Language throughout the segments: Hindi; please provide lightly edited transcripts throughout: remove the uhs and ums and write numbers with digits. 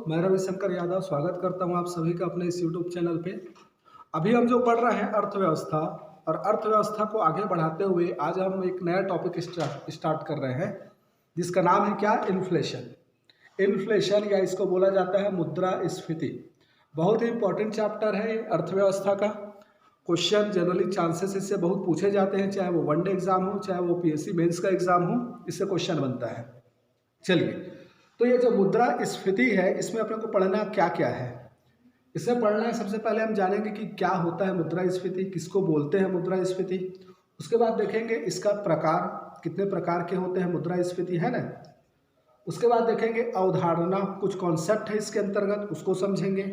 मैं रविशंकर यादव स्वागत करता हूं आप सभी का अपने इस यूट्यूब चैनल पे। अभी हम जो पढ़ रहे हैं अर्थव्यवस्था, और अर्थव्यवस्था को आगे बढ़ाते हुए आज हम एक नया टॉपिक स्टार्ट कर रहे हैं जिसका नाम है क्या, इन्फ्लेशन। इन्फ्लेशन या इसको बोला जाता है मुद्रास्फीति। बहुत ही इंपॉर्टेंट चैप्टर है अर्थव्यवस्था का। क्वेश्चन जनरली चांसेस इससे बहुत पूछे जाते हैं, चाहे वो वनडे एग्जाम हो चाहे वो पीएससी मेंस का एग्जाम हो, इससे क्वेश्चन बनता है। चलिए, तो ये जो मुद्रास्फीति है इसमें अपने को पढ़ना क्या क्या है। इसमें पढ़ना है, सबसे पहले हम जानेंगे कि क्या होता है मुद्रास्फीति, किसको बोलते हैं मुद्रास्फीति। उसके बाद देखेंगे इसका प्रकार, कितने प्रकार के होते हैं मुद्रास्फीति, है ना। उसके बाद देखेंगे अवधारणा, कुछ कॉन्सेप्ट है इसके अंतर्गत, उसको समझेंगे।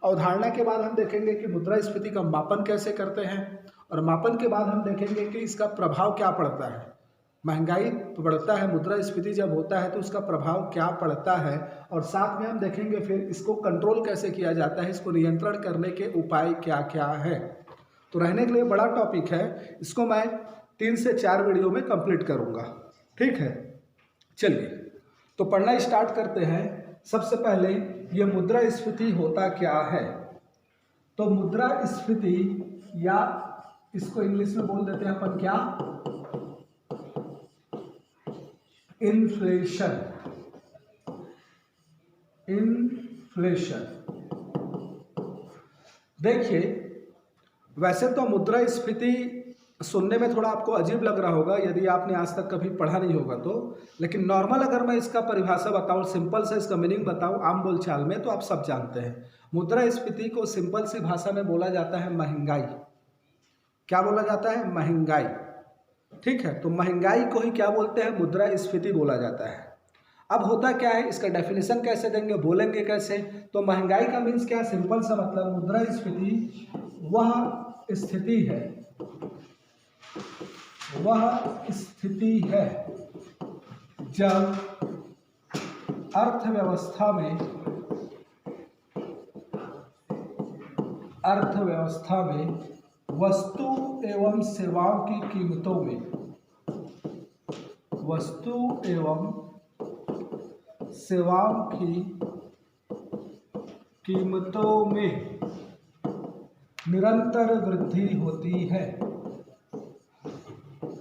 अवधारणा के बाद हम देखेंगे कि मुद्रास्फीति का मापन कैसे करते हैं, और मापन के बाद हम देखेंगे कि इसका प्रभाव क्या पड़ता है। महंगाई बढ़ता है, मुद्रास्फीति जब होता है तो उसका प्रभाव क्या पड़ता है, और साथ में हम देखेंगे फिर इसको कंट्रोल कैसे किया जाता है, इसको नियंत्रण करने के उपाय क्या क्या है। तो रहने के लिए बड़ा टॉपिक है, इसको मैं 3 से 4 वीडियो में कंप्लीट करूँगा, ठीक है। चलिए, तो पढ़ना स्टार्ट करते हैं। सबसे पहले ये मुद्रास्फीति होता क्या है। तो मुद्रास्फीति, या इसको इंग्लिश में बोल देते हैं अपन क्या, इन्फ्लेशन। इन्फ्लेशन देखिए, वैसे तो मुद्रास्फीति सुनने में थोड़ा आपको अजीब लग रहा होगा यदि आपने आज तक कभी पढ़ा नहीं होगा तो, लेकिन नॉर्मल अगर मैं इसका परिभाषा बताऊं, सिंपल सा इसका मीनिंग बताऊं आम बोलचाल में, तो आप सब जानते हैं। मुद्रास्फीति को सिंपल सी भाषा में बोला जाता है महंगाई। क्या बोला जाता है, महंगाई, ठीक है। तो महंगाई को ही क्या बोलते हैं, मुद्रास्फीति बोला जाता है। अब होता क्या है, इसका डेफिनेशन कैसे देंगे, बोलेंगे कैसे। तो महंगाई का मीन्स क्या, सिंपल सा मतलब, मुद्रास्फीति वह स्थिति है, वह स्थिति है जब अर्थव्यवस्था में वस्तु एवं सेवाओं की कीमतों में, वस्तु एवं सेवाओं की कीमतों में निरंतर वृद्धि होती है।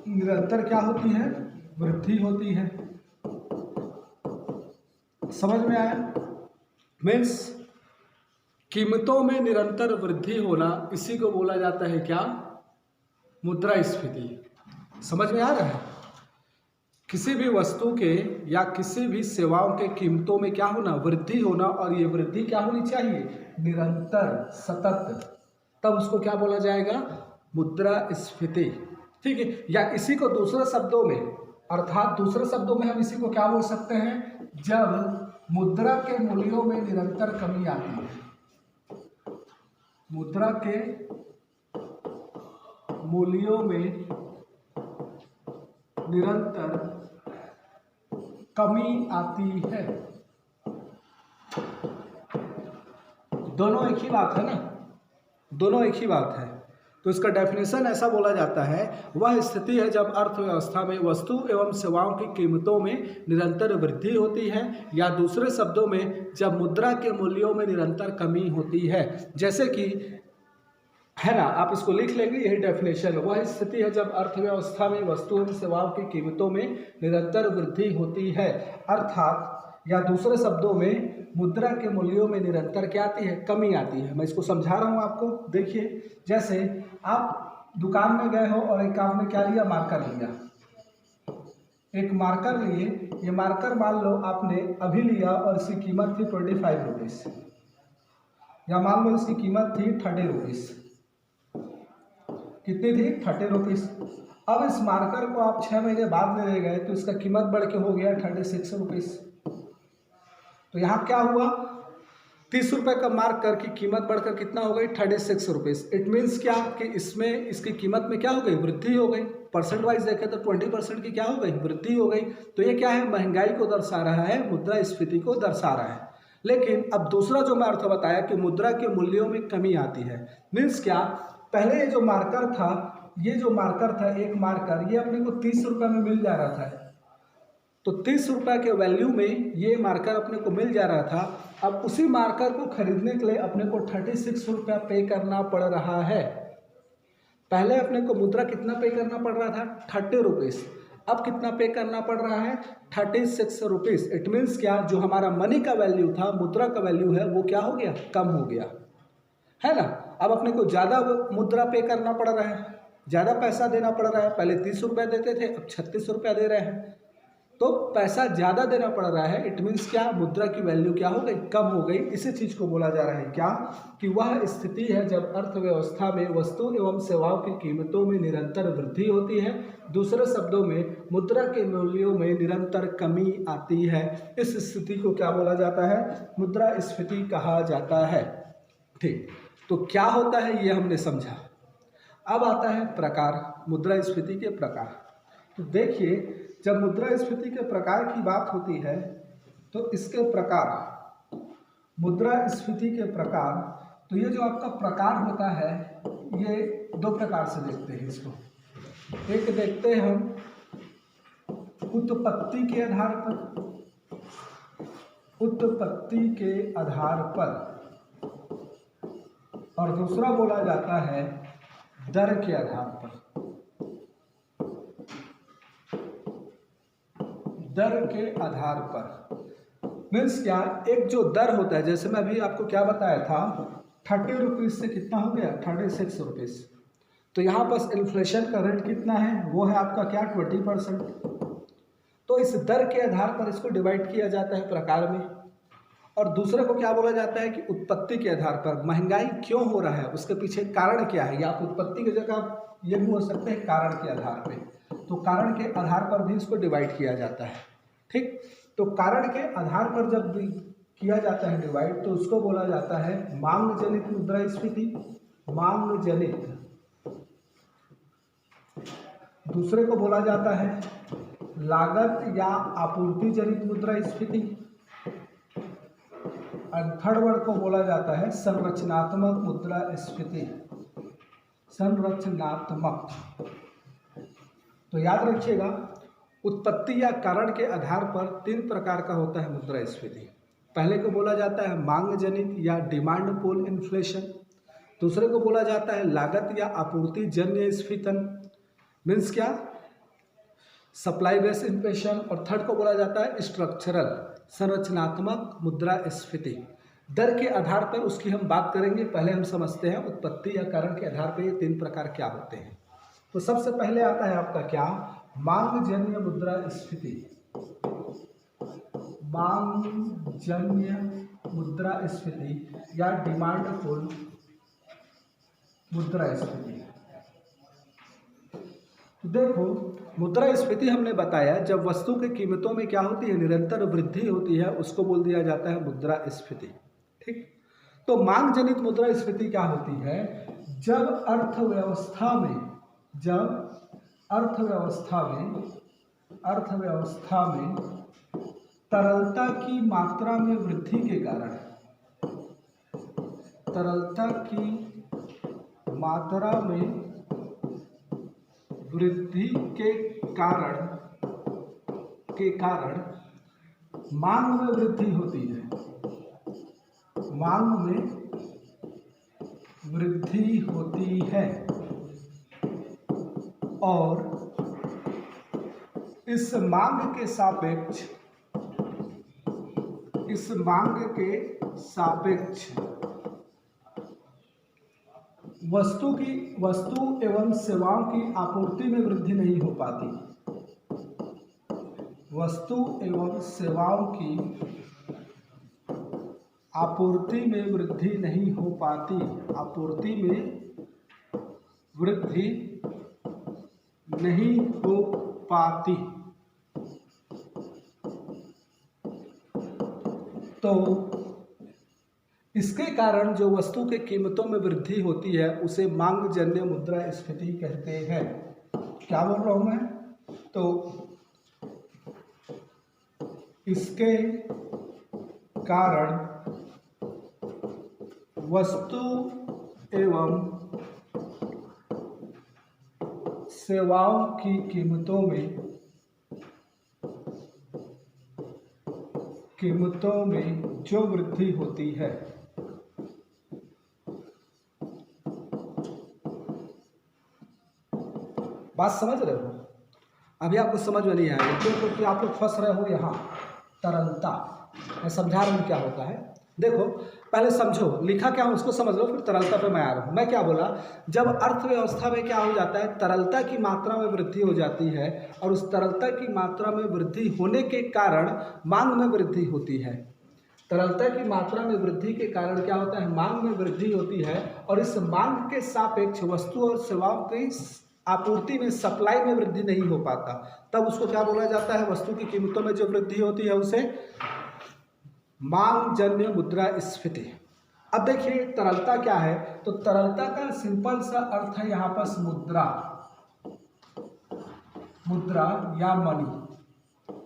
निरंतर क्या होती है, वृद्धि होती है। समझ में आया, मीन्स कीमतों में निरंतर वृद्धि होना, इसी को बोला जाता है क्या, मुद्रास्फीति। समझ में आ रहा है, किसी भी वस्तु के या किसी भी सेवाओं के कीमतों में क्या होना, वृद्धि होना, और ये वृद्धि क्या होनी चाहिए, निरंतर, सतत, तब उसको क्या बोला जाएगा, मुद्रास्फीति, ठीक है। या इसी को दूसरे शब्दों में, अर्थात दूसरे शब्दों में हम इसी को क्या बोल सकते हैं, जब मुद्रा के मूल्यों में निरंतर कमी आती है। मुद्रा के मूल्यों में निरंतर कमी आती है। दोनों एक ही बात है ना, दोनों एक ही बात है। तो इसका डेफिनेशन ऐसा बोला जाता है, वह स्थिति है जब अर्थव्यवस्था में वस्तु एवं सेवाओं की कीमतों में निरंतर वृद्धि होती है, या दूसरे शब्दों में जब मुद्रा के मूल्यों में निरंतर कमी होती है। जैसे कि है ना, आप इसको लिख लेंगे, यही डेफिनेशन। वह स्थिति है जब अर्थव्यवस्था में वस्तु एवं सेवाओं की कीमतों में निरंतर वृद्धि होती है, अर्थात या दूसरे शब्दों में मुद्रा के मूल्यों में निरंतर क्या आती है, कमी आती है। मैं इसको समझा रहा हूँ आपको। देखिए, जैसे आप दुकान में गए हो और एक आपने क्या लिया, मार्कर लिया, एक मार्कर लिए। ये मार्कर मान लो आपने अभी लिया और इसकी कीमत थी 25 रुपीज़, या मान लो इसकी कीमत थी 30 रुपीज़। कितनी थी, 30 रुपीज़। अब इस मार्कर को आप 6 महीने बाद ले गए तो इसका कीमत बढ़ के हो गया 36 रुपीज़। तो यहाँ क्या हुआ, 30 रुपये का मार्कर की कीमत बढ़कर कितना हो गई, 36 रुपीज़। इट मीन्स क्या कि इसमें इसकी कीमत में क्या हो गई, वृद्धि हो गई। परसेंट वाइज देखें तो 20% की क्या हो गई, वृद्धि हो गई। तो ये क्या है, महंगाई को दर्शा रहा है, मुद्रास्फीति को दर्शा रहा है। लेकिन अब दूसरा जो मैं अर्थ बताया कि मुद्रा के मूल्यों में कमी आती है, मीन्स क्या, पहले ये जो मार्कर था, ये जो मार्कर था, एक मार्कर ये अपने को 30 रुपये में मिल जा रहा था, तो 30 रुपये के वैल्यू में ये मार्कर अपने को मिल जा रहा था। अब उसी मार्कर को खरीदने के लिए अपने को 36 रुपया पे करना पड़ रहा है। पहले अपने को मुद्रा कितना पे करना पड़ रहा था? 30 रुपीज़। अब कितना पे करना पड़ रहा है? 36 रुपीज़। इट मीन्स क्या, जो हमारा मनी का वैल्यू था, मुद्रा का वैल्यू है, वो क्या हो गया? कम हो गया, है ना। अब अपने को ज़्यादा मुद्रा पे करना पड़ रहा है, ज़्यादा पैसा देना पड़ रहा है। पहले 30 रुपये देते थे, अब 36 रुपया दे रहे हैं, तो पैसा ज़्यादा देना पड़ रहा है। इट मीन्स क्या, मुद्रा की वैल्यू क्या हो गई? कम हो गई। इसी चीज़ को बोला जा रहा है क्या, कि वह स्थिति है जब अर्थव्यवस्था में वस्तु एवं सेवाओं की कीमतों में निरंतर वृद्धि होती है। दूसरे शब्दों में मुद्रा के मूल्यों में निरंतर कमी आती है। इस स्थिति को क्या बोला जाता है? मुद्रास्फीति कहा जाता है। ठीक, तो क्या होता है ये हमने समझा। अब आता है प्रकार, मुद्रास्फीति के प्रकार। तो देखिए, जब मुद्रास्फीति के प्रकार की बात होती है तो इसके प्रकार, मुद्रास्फीति के प्रकार, तो ये जो आपका प्रकार होता है ये दो प्रकार से देखते हैं इसको। एक देखते हैं हम उत्पत्ति के आधार पर, उत्पत्ति के आधार पर, और दूसरा बोला जाता है दर के आधार पर। दर के आधार पर मीन्स क्या, एक जो दर होता है, जैसे मैं अभी आपको क्या बताया था, 30 रुपीज़ से कितना हो गया? 36 रुपीज़। तो यहाँ बस इन्फ्लेशन का रेट कितना है? वो है आपका क्या? 20%। तो इस दर के आधार पर इसको डिवाइड किया जाता है प्रकार में। और दूसरे को क्या बोला जाता है कि उत्पत्ति के आधार पर, महंगाई क्यों हो रहा है, उसके पीछे कारण क्या है। या आप उत्पत्ति की जगह ये भी हो सकते हैं कारण के आधार पे, तो कारण के आधार पर भी इसको डिवाइड किया जाता है। ठीक, तो कारण के आधार पर जब भी किया जाता है डिवाइड, तो उसको बोला जाता है मांग जनित मुद्रास्फीति। मांग जनित। दूसरे को बोला जाता है लागत या आपूर्ति जनित मुद्रास्फीति। और थर्ड वर्ड को बोला जाता है संरचनात्मक मुद्रास्फीति। संरचनात्मक। तो याद रखिएगा, उत्पत्ति या कारण के आधार पर 3 प्रकार का होता है मुद्रास्फीति। पहले को बोला जाता है मांग जनित या डिमांड पुल इन्फ्लेशन। दूसरे को बोला जाता है लागत या आपूर्ति जन्य स्फीतन, मीन्स क्या, सप्लाई बेस इन्फ्लेशन। और थर्ड को बोला जाता है स्ट्रक्चरल, संरचनात्मक मुद्रास्फीति। दर के आधार पर उसकी हम बात करेंगे। पहले हम समझते हैं उत्पत्ति या कारण के आधार पर ये 3 प्रकार क्या होते हैं। तो सबसे पहले आता है आपका क्या, मांग जन्य मुद्रास्फीति। मांग जन्य मुद्रास्फीति या डिमांड पुल मुद्रास्फीति। देखो, मुद्रास्फीति हमने बताया जब वस्तु की कीमतों में क्या होती है? निरंतर वृद्धि होती है, उसको बोल दिया जाता है मुद्रास्फीति। ठीक, तो मांग जनित मुद्रास्फीति क्या होती है? जब अर्थव्यवस्था में तरलता की मात्रा में वृद्धि के कारण, तरलता की मात्रा में वृद्धि के कारण मांग में वृद्धि होती है। मांग में वृद्धि होती है और इस मांग के सापेक्ष वस्तु एवं सेवाओं की आपूर्ति में वृद्धि नहीं हो पाती। वस्तु एवं सेवाओं की आपूर्ति में वृद्धि नहीं हो पाती। आपूर्ति में वृद्धि नहीं हो पाती। तो इसके कारण जो वस्तु के कीमतों में वृद्धि होती है उसे मांग जन्य मुद्रास्फीति कहते हैं। क्या बोल रहा हूं मैं? तो इसके कारण वस्तु एवं सेवाओं की कीमतों में कीमतों में जो वृद्धि होती है, बात समझ रहे हो? अभी आपको समझ में नहीं आएगा क्यों? क्योंकि आप लोग फंस रहे हो यहाँ तरलता। मैं समझा रहा हूँ क्या होता है। देखो पहले समझो, लिखा क्या है उसको समझ लो, फिर तरलता पे मैं आ रहा हूँ। मैं क्या बोला, जब अर्थव्यवस्था में क्या हो जाता है, तरलता की मात्रा में वृद्धि हो जाती है और उस तरलता की मात्रा में वृद्धि होने के कारण मांग में वृद्धि होती है। तरलता की मात्रा में वृद्धि के कारण क्या होता है, मांग में वृद्धि होती है और इस मांग के सापेक्ष वस्तु और सेवाओं की आपूर्ति में, सप्लाई में वृद्धि नहीं हो पाता, तब उसको क्या बोला जाता है, वस्तु की कीमतों में जो वृद्धि होती है उसे मांग जन्य मुद्रास्फीति। अब देखिए तरलता क्या है, तो तरलता का सिंपल सा अर्थ है यहां पर मुद्रा, मुद्रा या मनी।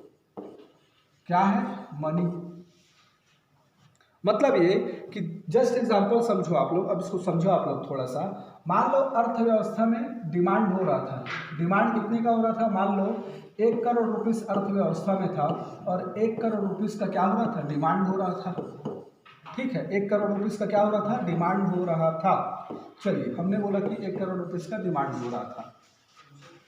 क्या है, मनी। मतलब ये कि जस्ट एग्जांपल समझो आप लोग, अब इसको समझो आप लोग थोड़ा सा। मान लो अर्थव्यवस्था में डिमांड हो रहा था, डिमांड कितने का हो रहा था, मान लो 1 करोड़ रुपीस अर्थव्यवस्था में था और 1 करोड़ रुपीस का क्या हो रहा था, डिमांड हो रहा था। ठीक है, 1 करोड़ रुपीस का क्या हो रहा था, डिमांड हो रहा था। चलिए हमने बोला कि 1 करोड़ रुपीस का डिमांड हो रहा था।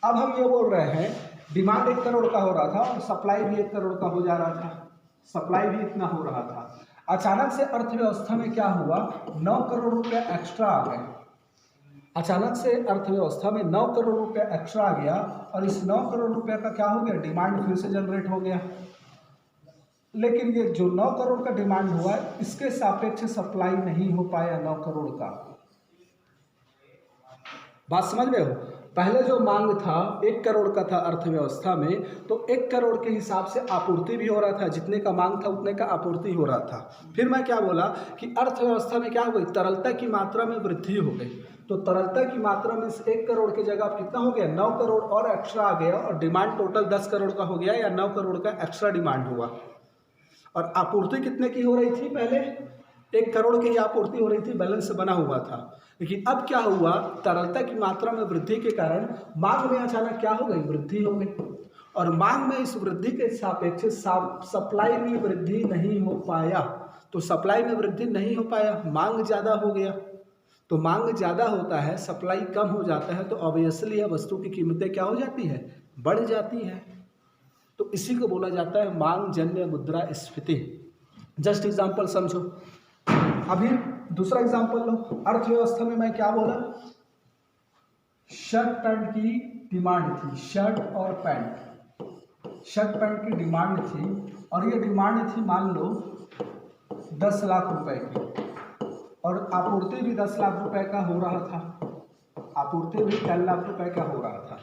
अब हम ये बोल रहे हैं डिमांड 1 करोड़ का हो रहा था और सप्लाई भी 1 करोड़ का हो जा रहा था, सप्लाई भी इतना हो रहा था। अचानक से अर्थव्यवस्था में क्या हुआ, 9 करोड़ रुपए एक्स्ट्रा आ गए। अचानक से अर्थव्यवस्था में 9 करोड़ रुपए एक्स्ट्रा आ गया और इस 9 करोड़ रुपए का क्या हो गया, डिमांड फिर से जनरेट हो गया। लेकिन ये जो 9 करोड़ का डिमांड हुआ इसके सापेक्ष सप्लाई नहीं हो पाया 9 करोड़ का। बात समझ रहे हो? पहले जो मांग था 1 करोड़ का था अर्थव्यवस्था में, तो 1 करोड़ के हिसाब से आपूर्ति भी हो रहा था, जितने का मांग था उतने का आपूर्ति हो रहा था। फिर मैं क्या बोला कि अर्थव्यवस्था में क्या हो गई, तरलता की मात्रा में वृद्धि हो गई। तो तरलता की मात्रा में 1 करोड़ की जगह कितना हो गया, 9 करोड़ और एक्स्ट्रा आ गया और डिमांड टोटल 10 करोड़ का हो गया या 9 करोड़ का एक्स्ट्रा डिमांड हुआ। और आपूर्ति कितने की हो रही थी, पहले 1 करोड़ की ही आपूर्ति हो रही थी, बैलेंस बना हुआ था। लेकिन अब क्या हुआ, तरलता की मात्रा में वृद्धि के कारण मांग में अचानक क्या हो गई, वृद्धि हो गई। और मांग में इस वृद्धि के सापेक्ष सप्लाई में वृद्धि नहीं हो पाया। तो सप्लाई में वृद्धि नहीं हो पाया, मांग ज़्यादा हो गया। तो मांग ज़्यादा होता है, सप्लाई कम हो जाता है, तो ऑब्वियसली वस्तु की कीमतें क्या हो जाती है, बढ़ जाती है। तो इसी को बोला जाता है मांग जन्य मुद्रास्फीति। जस्ट एग्जाम्पल समझो। अभी दूसरा एग्जाम्पल लो। अर्थव्यवस्था में मैं क्या बोला, शर्ट पैंट की डिमांड थी, शर्ट और पैंट, शर्ट पैंट की डिमांड थी और ये डिमांड थी मान लो 10 लाख रुपए की और आपूर्ति भी 10 लाख रुपए का हो रहा था, आपूर्ति भी 10 लाख रुपए का हो रहा था।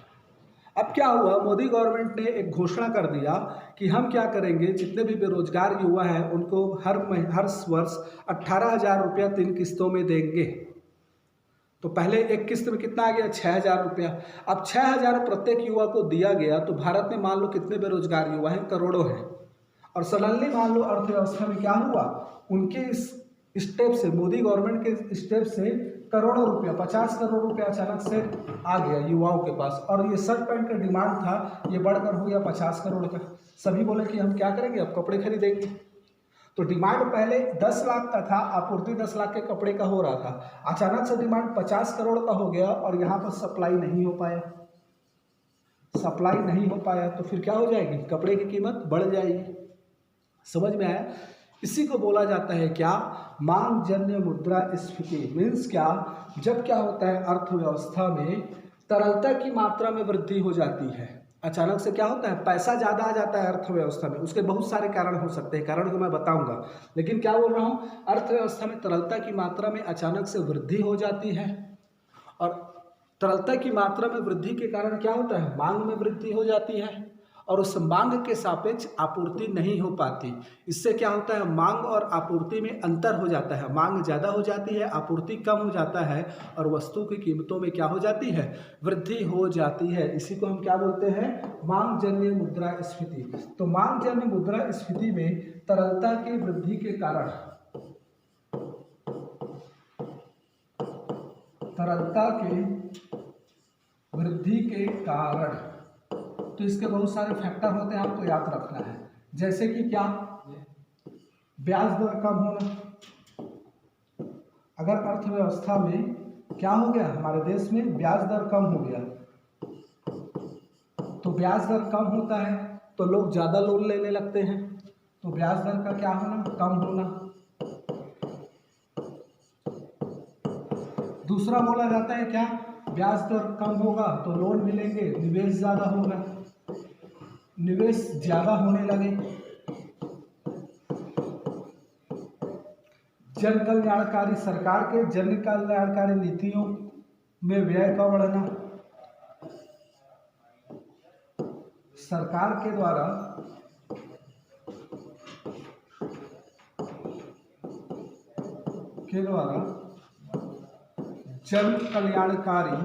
अब क्या हुआ, मोदी गवर्नमेंट ने एक घोषणा कर दिया कि हम क्या करेंगे, जितने भी बेरोजगार युवा हैं उनको हर वर्ष 18,000 रुपया 3 किस्तों में देंगे। तो पहले एक किस्त में कितना आ गया, 6,000 रुपया। अब 6,000 प्रत्येक युवा को दिया गया तो भारत में मान लो कितने बेरोजगार युवा हैं, करोड़ों हैं। और सडनली मान लो अर्थव्यवस्था में क्या हुआ, उनके इस स्टेप से, मोदी गवर्नमेंट के स्टेप से करोड़ों रुपया, 50 करोड़ रुपया अचानक से आ गया युवाओं के पास और ये शर्ट पैंट का डिमांड था, ये बढ़कर हो गया 50 करोड़ का। सभी बोले कि हम क्या करेंगे, अब कपड़े खरीदेंगे। तो डिमांड पहले 10 लाख का था, आपूर्ति 10 लाख के कपड़े का हो रहा था, अचानक से डिमांड 50 करोड़ का हो गया और यहाँ पर सप्लाई नहीं हो पाया, सप्लाई नहीं हो पाया तो फिर क्या हो जाएगी, कपड़े की कीमत बढ़ जाएगी। समझ में आया? इसी को बोला जाता है क्या, मांग जन्य मुद्रास्फीति। मीन्स क्या, जब क्या होता है अर्थव्यवस्था में तरलता की मात्रा में वृद्धि हो जाती है, अचानक से क्या होता है, पैसा ज़्यादा आ जाता है अर्थव्यवस्था में। उसके बहुत सारे कारण हो सकते हैं, कारण को मैं बताऊंगा, लेकिन क्या बोल रहा हूँ, अर्थव्यवस्था में तरलता की मात्रा में अचानक से वृद्धि हो जाती है और तरलता की मात्रा में वृद्धि के कारण क्या होता है, मांग में वृद्धि हो जाती है और उस मांग के सापेक्ष आपूर्ति नहीं हो पाती। इससे क्या होता है, मांग और आपूर्ति में अंतर हो जाता है, मांग ज़्यादा हो जाती है, आपूर्ति कम हो जाता है और वस्तु की कीमतों में क्या हो जाती है, वृद्धि हो जाती है। इसी को हम क्या बोलते हैं, मांग जन्य मुद्रास्फीति। तो मांग जन्य मुद्रास्फीति में तरलता की वृद्धि के कारण, तरलता के वृद्धि के कारण, तो इसके बहुत सारे फैक्टर होते हैं, आपको याद रखना है। जैसे कि क्या, ब्याज दर कम होना। अगर अर्थव्यवस्था में क्या हो गया, हमारे देश में ब्याज दर कम हो गया, तो ब्याज दर कम होता है तो लोग ज़्यादा लोन लेने लगते हैं, तो ब्याज दर का क्या होना, कम होना। दूसरा बोला जाता है क्या, ब्याज दर कम होगा तो लोन मिलेंगे, निवेश ज़्यादा होगा, निवेश ज़्यादा होने लगे। जन कल्याणकारी, सरकार के जन कल्याणकारी नीतियों में व्यय का बढ़ना, सरकार के द्वारा जन कल्याणकारी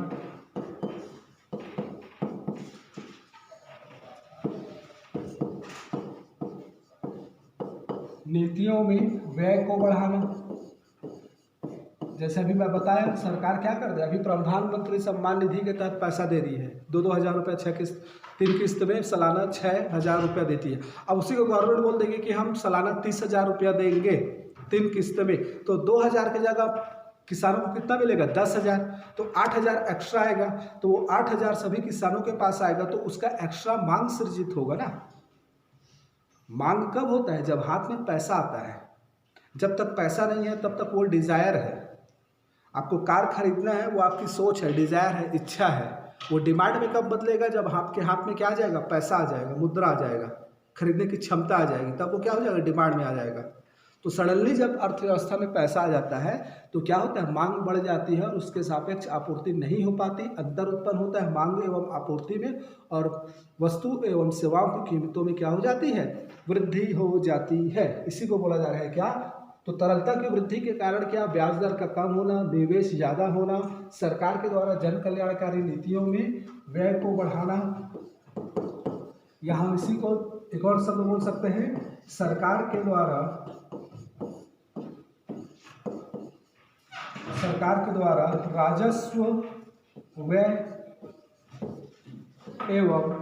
नीतियों में व्यय को बढ़ाना। जैसे अभी मैं बताया, सरकार क्या कर रही है, अभी प्रधानमंत्री सम्मान निधि के तहत पैसा दे रही है, 2-2 हज़ार रुपये 6 किस्त, 3 किस्त में सालाना 6,000 रुपया देती है। अब उसी को गवर्नमेंट बोल देगी कि हम सालाना 30,000 रुपया देंगे 3 किस्त में, तो 2,000 की जगह किसानों को कितना मिलेगा, 10,000, तो 8,000 एक्स्ट्रा आएगा, तो वो 8,000 सभी किसानों के पास आएगा, तो उसका एक्स्ट्रा मांग सृजित होगा ना। मांग कब होता है, जब हाथ में पैसा आता है। जब तक पैसा नहीं है तब तक वो डिज़ायर है। आपको कार खरीदना है, वो आपकी सोच है, डिज़ायर है, इच्छा है। वो डिमांड में कब बदलेगा, जब आपके हाथ में क्या आ जाएगा, पैसा आ जाएगा, मुद्रा आ जाएगा, खरीदने की क्षमता आ जाएगी, तब वो क्या हो जाएगा, डिमांड में आ जाएगा। तो सडनली जब अर्थव्यवस्था में पैसा आ जाता है तो क्या होता है, मांग बढ़ जाती है और उसके सापेक्ष आपूर्ति नहीं हो पाती, अंतर उत्पन्न होता है मांग एवं आपूर्ति में, और वस्तु एवं सेवाओं की कीमतों में क्या हो जाती है, वृद्धि हो जाती है। इसी को बोला जा रहा है क्या, तो तरलता की वृद्धि के कारण क्या, ब्याज दर का कम होना, निवेश ज़्यादा होना, सरकार के द्वारा जन कल्याणकारी नीतियों में व्यय को बढ़ाना, या हम इसी को एक और शब्द बोल सकते हैं, सरकार के द्वारा राजस्व व्यय एवं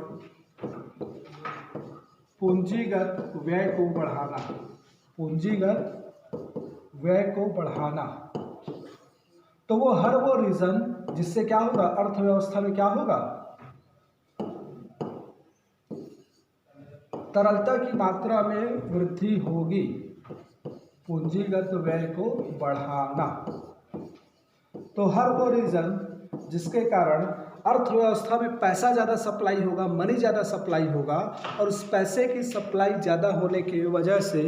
पूंजीगत व्यय को बढ़ाना, पूंजीगत व्यय को बढ़ाना। तो वो हर वो रीजन जिससे क्या होगा, अर्थव्यवस्था में क्या होगा, तरलता की मात्रा में वृद्धि होगी, पूंजीगत व्यय को बढ़ाना। तो हर वो रीजन जिसके कारण अर्थव्यवस्था में पैसा ज़्यादा सप्लाई होगा, मनी ज़्यादा सप्लाई होगा, और उस पैसे की सप्लाई ज़्यादा होने की वजह से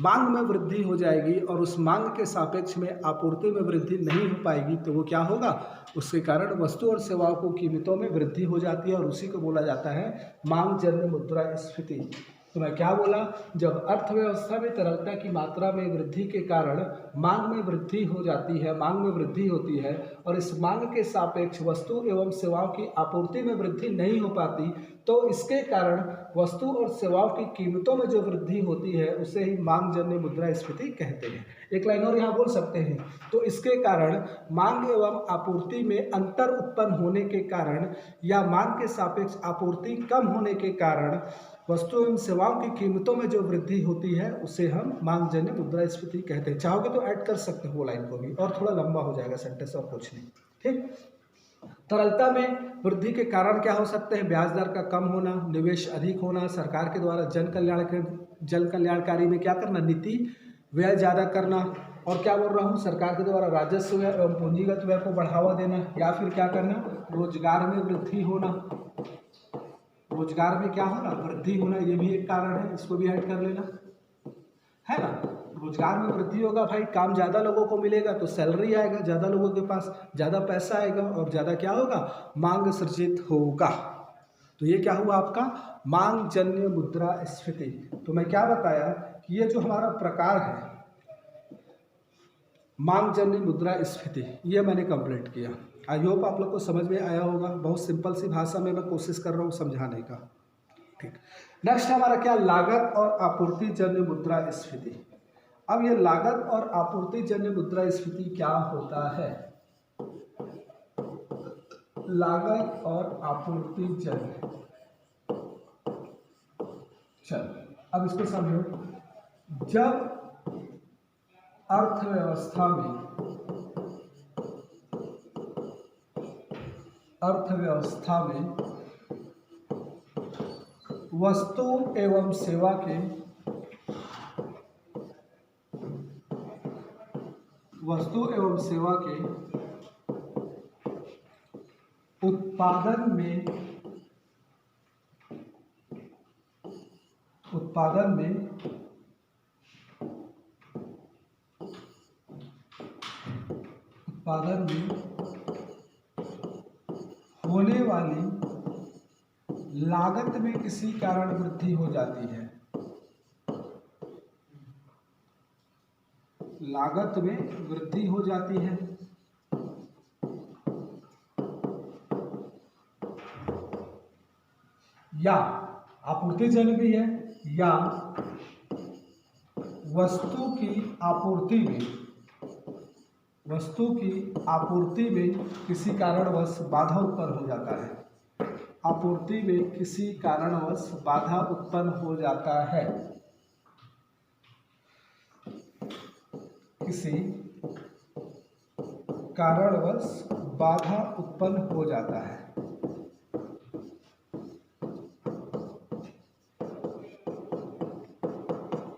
मांग में वृद्धि हो जाएगी, और उस मांग के सापेक्ष में आपूर्ति में वृद्धि नहीं हो पाएगी, तो वो क्या होगा, उसके कारण वस्तु और सेवाओं को कीमतों में वृद्धि हो जाती है, और उसी को बोला जाता है मांगजन्य मुद्रास्फीति। तो मैं क्या बोला, जब अर्थव्यवस्था में तरलता की मात्रा में वृद्धि के कारण मांग में वृद्धि हो जाती है, मांग में वृद्धि होती है, और इस मांग के सापेक्ष वस्तु एवं सेवाओं की आपूर्ति में वृद्धि नहीं हो पाती, तो इसके कारण वस्तु और सेवाओं की कीमतों में जो वृद्धि होती है उसे ही मांगजन्य मुद्रास्फीति कहते हैं। एक लाइन और यहाँ बोल सकते हैं, तो इसके कारण मांग एवं आपूर्ति में अंतर उत्पन्न होने के कारण, या मांग के सापेक्ष आपूर्ति कम होने के कारण वस्तु एवं सेवाओं की कीमतों में जो वृद्धि होती है उसे हम मांगजन्य मुद्रास्फीति कहते हैं। चाहोगे तो ऐड कर सकते हो वो लाइन को भी, और थोड़ा लंबा हो जाएगा सेंटेंस, और कुछ नहीं। ठीक, तरलता में वृद्धि के कारण क्या हो सकते हैं, ब्याज दर का कम होना, निवेश अधिक होना, सरकार के द्वारा जन कल्याणकारी में क्या करना, नीति व्यय ज़्यादा करना, और क्या बोल रहा हूँ, सरकार के द्वारा राजस्व व्यय एवं पूंजीगत व्यय को बढ़ावा देना, या फिर क्या करना, रोजगार में वृद्धि होना, रोजगार में क्या होना, वृद्धि होना, ये भी एक कारण है, इसको भी ऐड कर लेना, है ना। रोजगार में वृद्धि होगा भाई, काम ज़्यादा लोगों को मिलेगा तो सैलरी आएगा, ज़्यादा लोगों के पास ज़्यादा पैसा आएगा, और ज़्यादा क्या होगा, मांग सृजित होगा। तो ये क्या हुआ आपका मांगजन्य मुद्रास्फीति। तो मैं क्या बताया कि ये जो हमारा प्रकार है मांगजन्य मुद्रास्फीति, ये मैंने कंप्लीट किया। आई होप आप लोग को समझ में आया होगा। बहुत सिंपल सी भाषा में मैं कोशिश कर रहा हूँ समझाने का। ठीक, नेक्स्ट हमारा क्या, लागत और आपूर्ति जन्य मुद्रास्फीति। अब ये लागत और आपूर्ति जन्य मुद्रास्फीति क्या होता है, लागत और आपूर्ति जन्य, चलो अब इसको समझो। जब अर्थव्यवस्था में वस्तु एवं सेवा के उत्पादन में होने वाली लागत में किसी कारण वृद्धि हो जाती है। लागत में वृद्धि हो जाती है या आपूर्तिजन्य भी है, या वस्तु की आपूर्ति में किसी कारणवश बाधा उत्पन्न हो जाता है। आपूर्ति में किसी कारणवश बाधा उत्पन्न हो जाता है। किसी कारणवश बाधा उत्पन्न हो जाता है।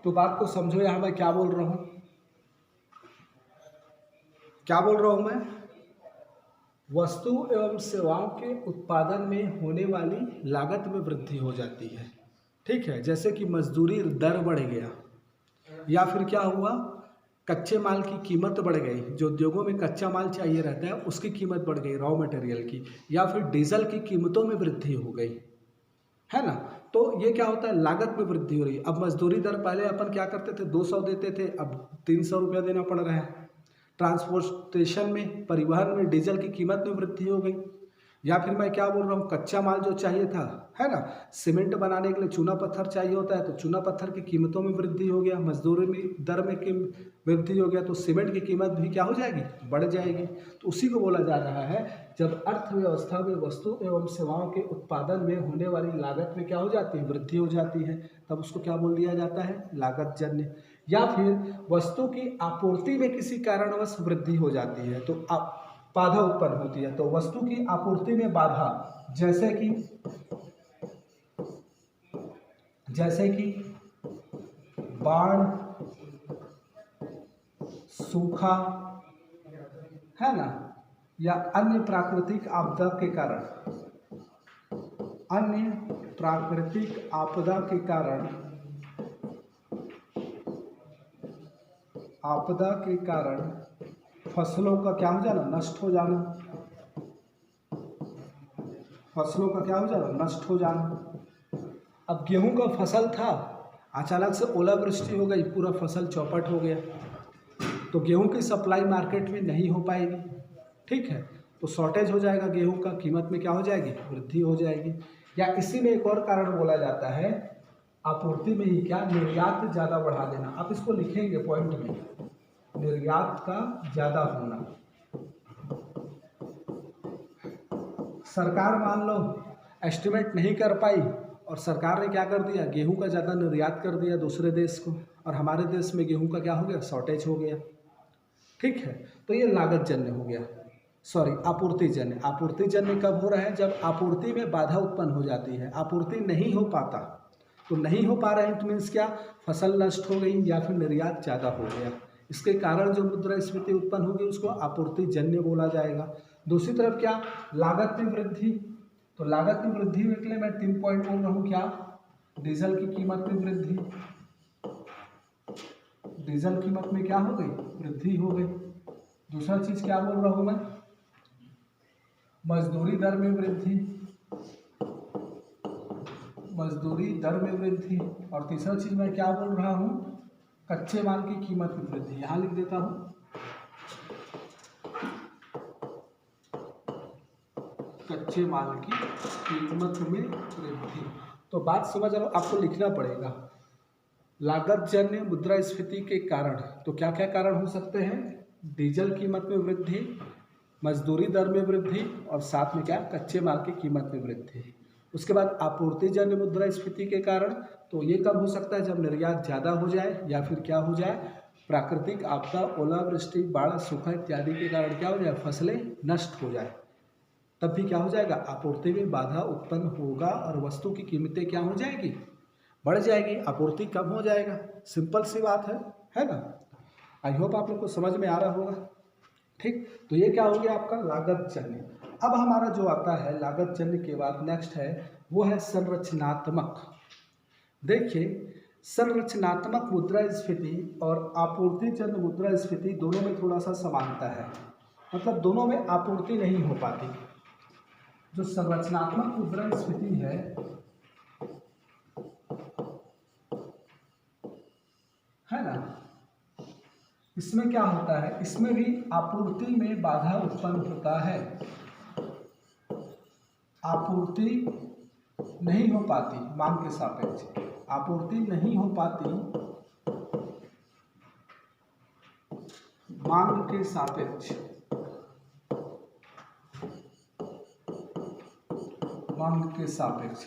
तो बात को समझो, यहां मैं क्या बोल रहा हूं, मैं वस्तु एवं सेवाओं के उत्पादन में होने वाली लागत में वृद्धि हो जाती है। ठीक है, जैसे कि मजदूरी दर बढ़ गया, या फिर क्या हुआ, कच्चे माल की कीमत बढ़ गई, जो उद्योगों में कच्चा माल चाहिए रहता है उसकी कीमत बढ़ गई, रॉ मटेरियल की, या फिर डीजल की कीमतों में वृद्धि हो गई, है ना। तो ये क्या होता है, लागत में वृद्धि हो रही है। अब मजदूरी दर पहले अपन क्या करते थे, 200 देते थे, अब 300 रुपया देना पड़ रहा है। ट्रांसपोर्टेशन में, परिवहन में डीजल की कीमत में वृद्धि हो गई। या फिर मैं क्या बोल रहा हूँ, कच्चा माल जो चाहिए था, है ना, सीमेंट बनाने के लिए चूना पत्थर चाहिए होता है, तो चूना पत्थर की कीमतों में वृद्धि हो गया, मजदूरी में दर में वृद्धि हो गया, तो सीमेंट की कीमत भी क्या हो जाएगी, बढ़ जाएगी। तो उसी को बोला जा रहा है, जब अर्थव्यवस्था में वस्तु एवं सेवाओं के उत्पादन में होने वाली लागत में क्या हो जाती है, वृद्धि हो जाती है, तब उसको क्या बोल दिया जाता है, लागत जन्य। या फिर वस्तु की आपूर्ति में किसी कारणवश वृद्धि हो जाती है, तो बाधा उत्पन्न होती है। तो वस्तु की आपूर्ति में बाधा, जैसे कि बाढ़, सूखा, है ना, या अन्य प्राकृतिक आपदा के कारण, फसलों का क्या हो जाना, नष्ट हो जाना, नष्ट हो जाना। अब गेहूं का फसल था, अचानक से ओलावृष्टि हो गई, पूरा फसल चौपट हो गया, तो गेहूं की सप्लाई मार्केट में नहीं हो पाएगी। ठीक है, तो शॉर्टेज हो जाएगा गेहूं का, कीमत में क्या हो जाएगी, वृद्धि हो जाएगी। या इसी में एक और कारण बोला जाता है, आपूर्ति में ही क्या, निर्यात ज़्यादा बढ़ा देना। आप इसको लिखेंगे पॉइंट में, निर्यात का ज़्यादा होना। सरकार मान लो एस्टिमेट नहीं कर पाई और सरकार ने क्या कर दिया, गेहूं का ज़्यादा निर्यात कर दिया दूसरे देश को, और हमारे देश में गेहूं का क्या हो गया, शॉर्टेज हो गया। ठीक है, तो ये लागत जन्य हो गया, आपूर्ति जन्य। आपूर्ति जन्य कब हो रहा है, जब आपूर्ति में बाधा उत्पन्न हो जाती है, आपूर्ति नहीं हो पाता, तो नहीं हो पा रहे हैं तो मीन्स क्या, फसल नष्ट हो गई या फिर निर्यात ज़्यादा हो गया। इसके कारण जो मुद्रास्फीति उत्पन्न होगी उसको आपूर्ति जन्य बोला जाएगा। दूसरी तरफ क्या, लागत में वृद्धि, तो लागत में वृद्धि के लिए मैं 3 पॉइंट बोल रहा हूँ, क्या, डीजल की कीमत में वृद्धि, डीजल कीमत में क्या हो गई, वृद्धि हो गई। दूसरा चीज क्या बोल रहा हूँ मैं, मजदूरी दर में वृद्धि, और तीसरा चीज मैं क्या बोल रहा हूँ, कच्चे माल की कीमत में वृद्धि। यहां लिख देता हूं, कच्चे माल की कीमत में वृद्धि। तो बात समझ रहे हो, आपको लिखना पड़ेगा, लागत जन्य मुद्रास्फीति के कारण। तो क्या क्या कारण हो सकते हैं, डीजल कीमत में वृद्धि, मजदूरी दर में वृद्धि, और साथ में क्या, कच्चे माल की कीमत में वृद्धि। उसके बाद आपूर्ति जन्य मुद्रास्फीति के कारण, तो ये कब हो सकता है, जब निर्यात ज़्यादा हो जाए या फिर क्या हो जाए, प्राकृतिक आपदा, ओलावृष्टि, बाढ़, सूखा इत्यादि के कारण क्या हो जाए, फसलें नष्ट हो जाए, तब भी क्या हो जाएगा, आपूर्ति में बाधा उत्पन्न होगा और वस्तु की कीमतें क्या हो जाएगी, बढ़ जाएगी, आपूर्ति कम हो जाएगा। सिंपल सी बात है ना। आई होप आप लोग को समझ में आ रहा होगा। ठीक, तो ये क्या हो गया आपका लागत जन्य। अब हमारा जो आता है लागत जन्य के बाद नेक्स्ट है वो है संरचनात्मक। देखिए, संरचनात्मक मुद्रास्फीति और आपूर्ति जन्य मुद्रास्फीति दोनों में थोड़ा सा समानता है, मतलब दोनों में आपूर्ति नहीं हो पाती। जो संरचनात्मक मुद्रास्फीति है ना, इसमें क्या होता है, इसमें भी आपूर्ति में बाधा उत्पन्न होता है, आपूर्ति नहीं हो पाती, मांग के सापेक्ष आपूर्ति नहीं हो पाती, मांग के सापेक्ष, मांग के सापेक्ष।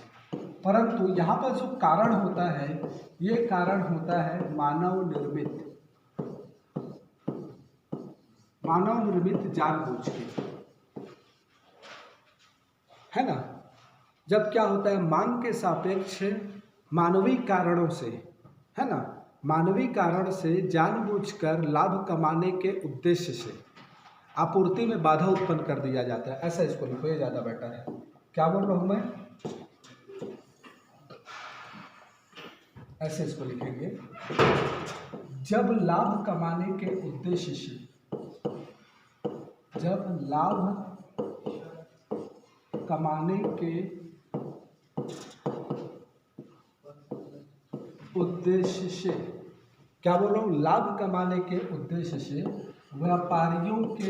परंतु यहाँ पर जो कारण होता है ये कारण होता है मानव निर्मित, मानव निर्मित जानबूझ के, है ना। जब क्या होता है, मांग के सापेक्ष मानवीय कारणों से, है ना, मानवीय कारण से जानबूझकर लाभ कमाने के उद्देश्य से आपूर्ति में बाधा उत्पन्न कर दिया जाता है। ऐसा इसको लिखो, ये ज़्यादा बेटर है। क्या बोल रहा हूँ मैं, ऐसे इसको लिखेंगे, जब लाभ कमाने के उद्देश्य से, जब लाभ कमाने के उद्देश्य से, क्या बोल रहा हूँ, लाभ कमाने के उद्देश्य से व्यापारियों के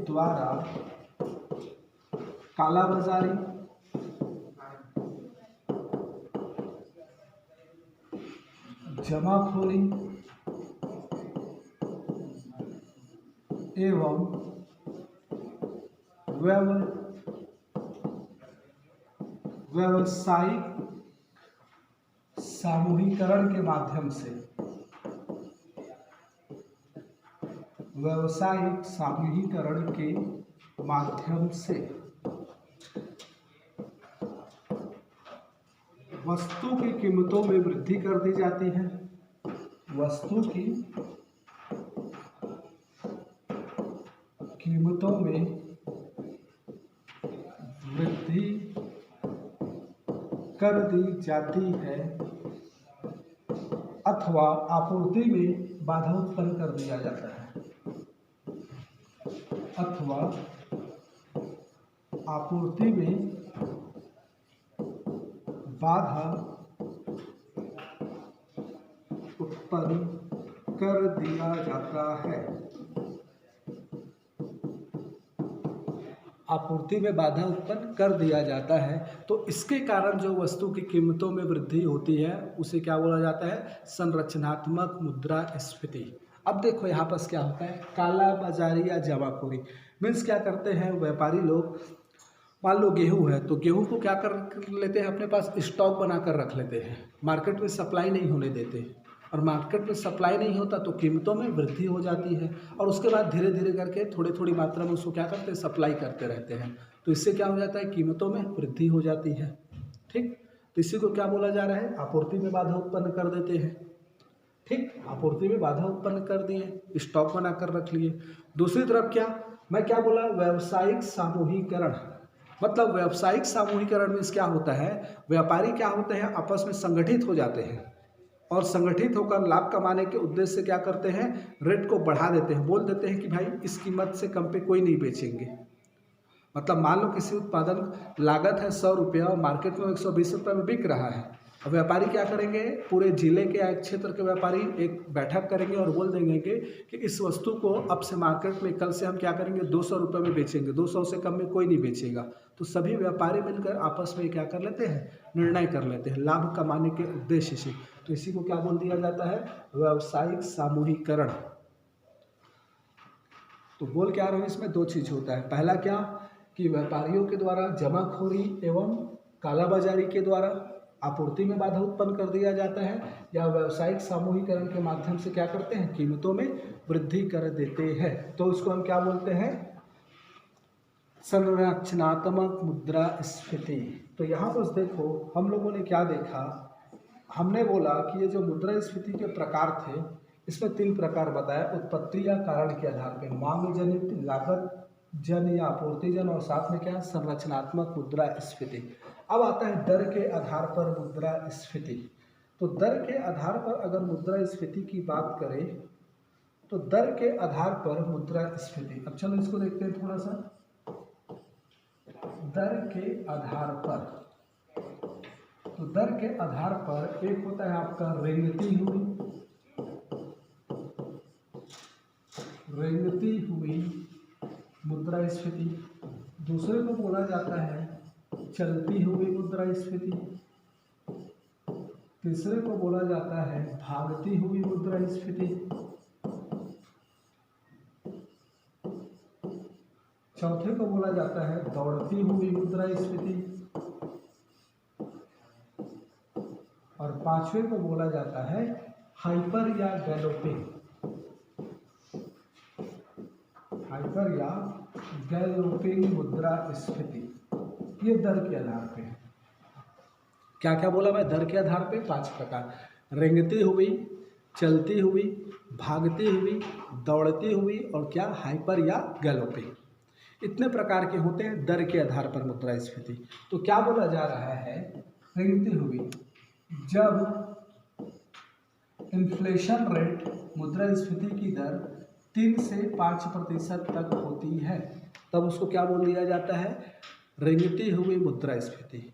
द्वारा कालाबाजारी, जमाखोरी एवं व्यावसायिक सामूहिकरण के माध्यम से, व्यावसायिक सामूहिकरण के माध्यम से वस्तु की कीमतों में वृद्धि कर दी जाती है, वस्तु की कीमतों में वृद्धि कर दी जाती है अथवा आपूर्ति में बाधा उत्पन्न कर दिया जाता है, अथवा आपूर्ति में बाधा उत्पन्न कर दिया जाता है, आपूर्ति में बाधा उत्पन्न कर दिया जाता है। तो इसके कारण जो वस्तु की कीमतों में वृद्धि होती है उसे क्या बोला जाता है, संरचनात्मक मुद्रास्फीति। अब देखो यहाँ पर क्या होता है, काला बाजारी या जमाखोरी मीन्स क्या करते हैं व्यापारी लोग, मान लो गेहूं है तो गेहूं को क्या कर लेते हैं, अपने पास स्टॉक बना कर रख लेते हैं, मार्केट में सप्लाई नहीं होने देते, और मार्केट में सप्लाई नहीं होता तो कीमतों में वृद्धि हो जाती है, और उसके बाद धीरे धीरे करके थोड़ी थोड़ी मात्रा में उसको क्या करते हैं, सप्लाई करते रहते हैं, तो इससे क्या हो जाता है, कीमतों में वृद्धि हो जाती है। ठीक, तो इसी को क्या बोला जा रहा है, आपूर्ति में बाधा उत्पन्न कर देते हैं। ठीक, आपूर्ति में बाधा उत्पन्न कर दिए, स्टॉक बना कर रख लिए। दूसरी तरफ क्या, मैं क्या बोला, व्यावसायिक सामूहिकरण, मतलब व्यावसायिक सामूहिकरण में क्या होता है, व्यापारी क्या होते हैं, आपस में संगठित हो जाते हैं और संगठित होकर लाभ कमाने के उद्देश्य से क्या करते हैं, रेट को बढ़ा देते हैं, बोल देते हैं कि भाई इस कीमत से कम पे कोई नहीं बेचेंगे। मतलब मान लो किसी उत्पादन लागत है 100 रुपया और मार्केट में 120 रुपये में बिक रहा है, अब व्यापारी क्या करेंगे, पूरे जिले के या क्षेत्र के व्यापारी एक बैठक करेंगे और बोल देंगे कि इस वस्तु को अब से मार्केट में कल से हम क्या करेंगे, 200 रुपये में बेचेंगे, 200 से कम में कोई नहीं बेचेगा। तो सभी व्यापारी मिलकर आपस में क्या कर लेते हैं, निर्णय कर लेते हैं लाभ कमाने के उद्देश्य से। तो इसी को क्या बोल दिया जाता है, व्यावसायिक सामूहिकरण। तो बोल क्या रहा हूँ, इसमें दो चीज होता है, पहला क्या कि व्यापारियों के द्वारा जमाखोरी एवं कालाबाजारी के द्वारा आपूर्ति में बाधा उत्पन्न कर दिया जाता है, या व्यावसायिक सामूहिकरण के माध्यम से क्या करते हैं, कीमतों में वृद्धि कर देते हैं। तो उसको हम क्या बोलते हैं, संरचनात्मक मुद्रास्फीति। तो यहाँ पर देखो हम लोगों ने क्या देखा, हमने बोला कि ये जो मुद्रास्फीति के प्रकार थे इसमें 3 प्रकार बताया, उत्पत्ति या कारण के आधार पर, मांग जनित, लागत जन या आपूर्ति जन, और साथ में क्या है, संरचनात्मक मुद्रास्फीति। अब आता है दर के आधार पर मुद्रास्फीति। तो दर के आधार पर अगर मुद्रास्फीति की बात करें तो दर के आधार पर मुद्रास्फीति, अब चलो इसको देखते हैं थोड़ा सा। दर के आधार पर, तो दर के आधार पर एक होता है आपका रेंगती हुई मुद्रास्फीति, दूसरे को बोला जाता है चलती हुई मुद्रास्फीति, तीसरे को बोला जाता है भागती हुई मुद्रास्फीति, चौथे को बोला जाता है दौड़ती हुई मुद्रास्फीति, और पांचवे को बोला जाता है हाइपर या गैलोपिंग मुद्रास्फीति। ये दर के आधार पे है। क्या क्या बोला मैं, दर के आधार पे 5 प्रकार, रेंगती हुई, चलती हुई, भागती हुई, दौड़ती हुई, और क्या, हाइपर या गैलोपिंग। इतने प्रकार के होते हैं दर के आधार पर मुद्रास्फीति। तो क्या बोला जा रहा है, रेंगती हुई, जब इन्फ्लेशन रेट, मुद्रास्फीति की दर 3 से 5% तक होती है तब उसको क्या बोल दिया जाता है, रेंगती हुई मुद्रास्फीति।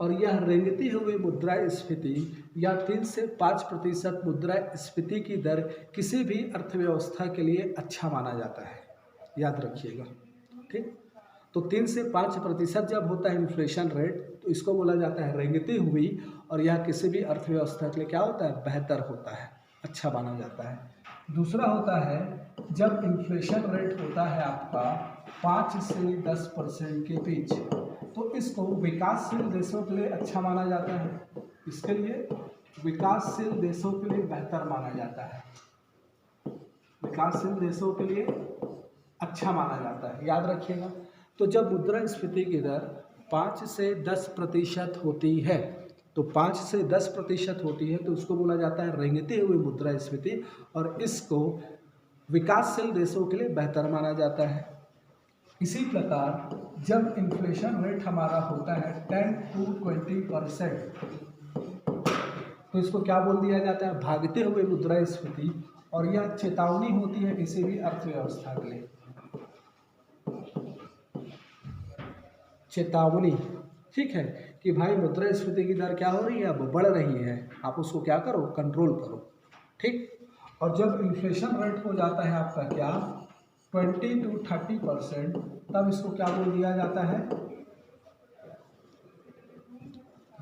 और यह रेंगती हुई मुद्रास्फीति या 3 से 5% मुद्रास्फीति की दर किसी भी अर्थव्यवस्था के लिए अच्छा माना जाता है, याद रखिएगा, ठीक। तो 3 से 5% जब होता है इन्फ्लेशन रेट तो इसको बोला जाता है रेंगती हुई, और यह किसी भी अर्थव्यवस्था के लिए क्या होता है, बेहतर होता है, अच्छा माना जाता है। दूसरा होता है जब इन्फ्लेशन रेट होता है आपका 5 से 10% के बीच, तो इसको विकासशील देशों के लिए अच्छा माना जाता है, इसके लिए विकासशील देशों के लिए बेहतर माना जाता है, विकासशील देशों के लिए अच्छा माना जाता है, याद रखिएगा। तो जब मुद्रास्फीति की दर 5 से 10% होती है, तो 5 से 10% होती है तो उसको बोला जाता है रेंगती हुई मुद्रास्फीति, और इसको विकासशील देशों के लिए बेहतर माना जाता है। इसी प्रकार जब इन्फ्लेशन रेट हमारा होता है 10 to 20%, तो इसको क्या बोल दिया जाता है, भागते हुए मुद्रास्फीति, और यह चेतावनी होती है किसी भी अर्थव्यवस्था के लिए, चेतावनी, ठीक है, कि भाई मुद्रास्फीति की दर क्या हो रही है, अब बढ़ रही है, आप उसको क्या करो, कंट्रोल करो, ठीक। और जब इन्फ्लेशन रेट हो जाता है आपका क्या 20 to 30%, तब इसको क्या बोल दिया जाता है,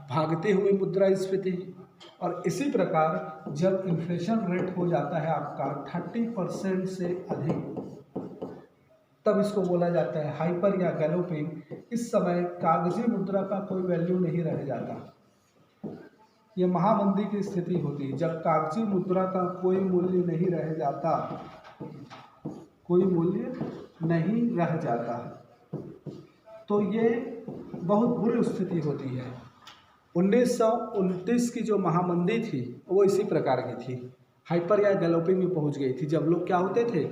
भागती हुई मुद्रास्फीति। और इसी प्रकार जब इन्फ्लेशन रेट हो जाता है आपका 30% से अधिक, तब इसको बोला जाता है हाइपर या गैलोपिंग। इस समय कागजी मुद्रा का कोई वैल्यू नहीं रह जाता, ये महामंदी की स्थिति होती है जब कागजी मुद्रा का कोई मूल्य नहीं रह जाता, कोई मूल्य नहीं रह जाता, तो ये बहुत बुरी स्थिति होती है। 1929 की जो महामंदी थी वो इसी प्रकार की थी, हाइपर या गैलोपिंग में पहुंच गई थी। जब लोग क्या होते थे,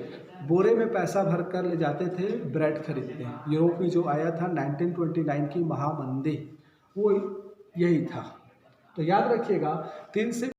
बोरे में पैसा भर कर ले जाते थे ब्रेड खरीदते। यूरोप में जो आया था 1929 की महामंदी, वो यही था। तो याद रखिएगा 3 से